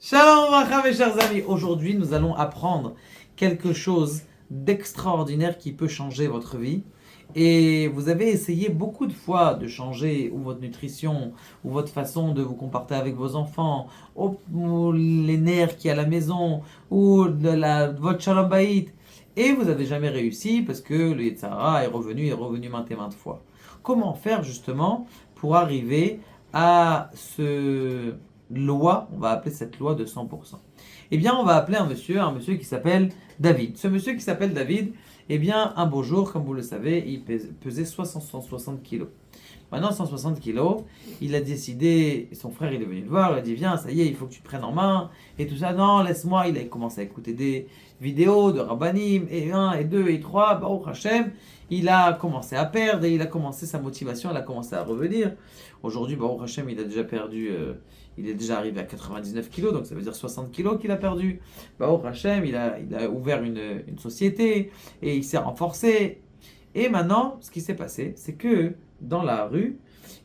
Shalom, Racha, mes chers amis. Aujourd'hui, nous allons apprendre quelque chose d'extraordinaire qui peut changer votre vie. Et vous avez essayé beaucoup de fois de changer ou votre nutrition, ou votre façon de vous comporter avec vos enfants, ou les nerfs qui à la maison, ou votre shalom bayit. Et vous n'avez jamais réussi parce que le Yetzirah est revenu maintes et maintes fois. Comment faire justement pour arriver à ce loi, on va appeler cette loi de 100%. Eh bien, on va appeler un monsieur qui s'appelle David. Ce monsieur qui s'appelle David, eh bien, un beau jour, comme vous le savez, il pesait 160 kilos. Maintenant, 160 kilos, il a décidé, son frère il est venu le voir, il a dit viens, ça y est, il faut que tu te prennes en main, et tout ça, non, laisse-moi, il a commencé à écouter des vidéos de Rabbanim, et 1, et 2, et 3, Baruch Hashem, il a commencé à perdre, et il a commencé sa motivation, elle a commencé à revenir. Aujourd'hui, Baruch Hashem, il a déjà perdu, il est déjà arrivé à 99 kilos, donc ça veut dire 60 kilos qu'il a perdu. Baruch Hashem, il a ouvert une société, et il s'est renforcé. Et maintenant, ce qui s'est passé, c'est que dans la rue,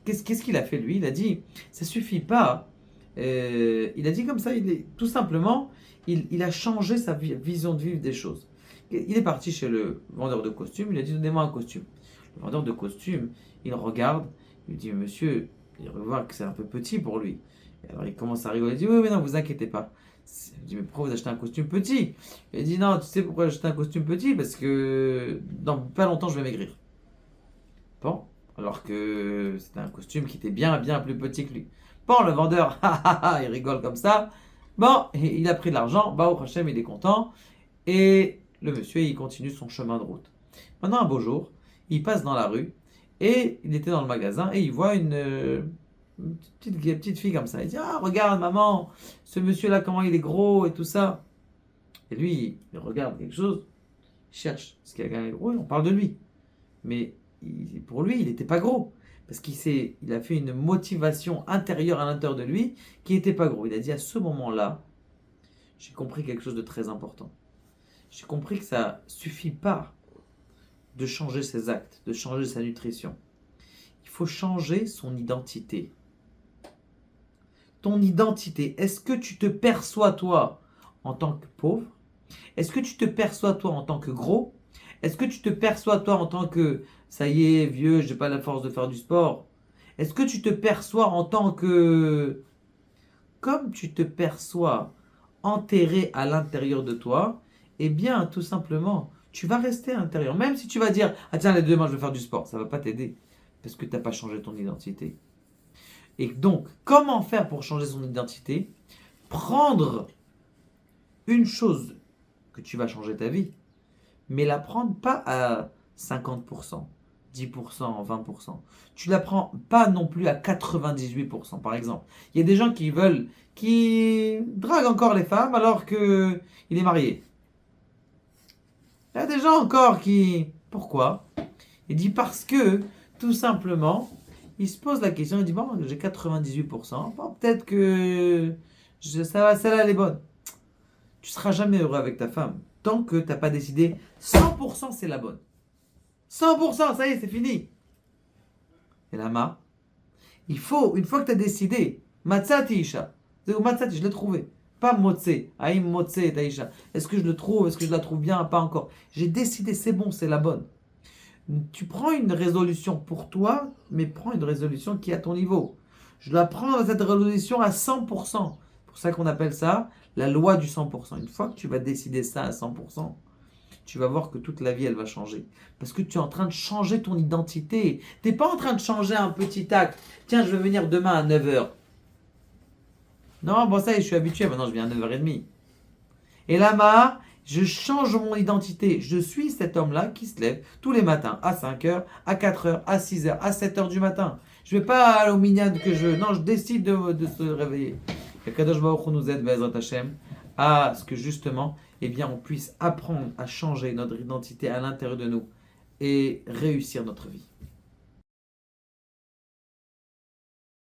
qu'est-ce qu'il a fait lui? Il a dit, ça suffit pas. Il a dit comme ça, tout simplement, il a changé sa vision de vivre des choses. Il est parti chez le vendeur de costumes, il a dit, donnez-moi un costume. Le vendeur de costumes, il regarde, il dit, monsieur, il revoit que c'est un peu petit pour lui. Et alors il commence à rigoler, il dit, oui, mais non, vous inquiétez pas. Il dit, mais pourquoi vous achetez un costume petit? Il dit, non, tu sais pourquoi j'ai acheté un costume petit? Parce que dans pas longtemps, je vais maigrir. Bon, alors que c'était un costume qui était bien plus petit que lui. Bon, le vendeur, il rigole comme ça. Bon, il a pris de l'argent, Baruch Hashem, il est content. Et le monsieur, il continue son chemin de route. Maintenant, un beau jour, il passe dans la rue et il était dans le magasin et il voit une petite fille comme ça. Il dit, ah, regarde, maman, ce monsieur-là, comment il est gros et tout ça. Et lui, il regarde quelque chose, il cherche ce qu'il a gros, on parle de lui. Mais pour lui, il n'était pas gros. Parce il a fait une motivation intérieure à l'intérieur de lui qui n'était pas gros. Il a dit à ce moment-là, j'ai compris quelque chose de très important. J'ai compris que ça ne suffit pas de changer ses actes, de changer sa nutrition. Il faut changer son identité. Ton identité, est-ce que tu te perçois toi en tant que pauvre? Est-ce que tu te perçois toi en tant que gros? Est-ce que tu te perçois toi en tant que ça y est, vieux, j'ai pas la force de faire du sport? Est-ce que tu te perçois en tant que comme tu te perçois enterré à l'intérieur de toi, eh bien tout simplement, tu vas rester à l'intérieur. Même si tu vas dire ah tiens, les demain je vais faire du sport, ça va pas t'aider parce que tu n'as pas changé ton identité. Et donc, comment faire pour changer son identité? Prendre une chose que tu vas changer ta vie, mais la prendre pas à 50%, 10%, 20%. Tu la prends pas non plus à 98%, par exemple. Il y a des gens qui draguent encore les femmes alors qu'il est marié. Il y a des gens encore pourquoi? Il dit parce que, tout simplement, il se pose la question, il dit bon, j'ai 98%, bon, peut-être que ça va, celle-là elle est bonne. Tu seras jamais heureux avec ta femme tant que tu n'as pas décidé 100% c'est la bonne. 100%, ça y est, c'est fini. Et là, il faut, une fois que tu as décidé, Matsati Isha, Matsati, je l'ai trouvé. Pas Motse, Aïm Motse et Taïcha. Est-ce que je le trouve? Est-ce que je la trouve bien? Pas encore. J'ai décidé, c'est bon, c'est la bonne. Tu prends une résolution pour toi, mais prends une résolution qui est à ton niveau. Je dois prendre cette résolution à 100%. C'est pour ça qu'on appelle ça la loi du 100%. Une fois que tu vas décider ça à 100%, tu vas voir que toute la vie, elle va changer. Parce que tu es en train de changer ton identité. Tu n'es pas en train de changer un petit acte. Tiens, je vais venir demain à 9h. Non, bon ça y est, je suis habitué. Maintenant, je viens à 9h30. Et là, je change mon identité. Je suis cet homme-là qui se lève tous les matins à 5h, à 4h, à 6h, à 7h du matin. Je ne vais pas aller au minyan que je veux. Non, je décide de se réveiller. Et Kadosh Baruch Hu nous aide, Be'ezrat Hashem, à ce que justement, eh bien, on puisse apprendre à changer notre identité à l'intérieur de nous et réussir notre vie.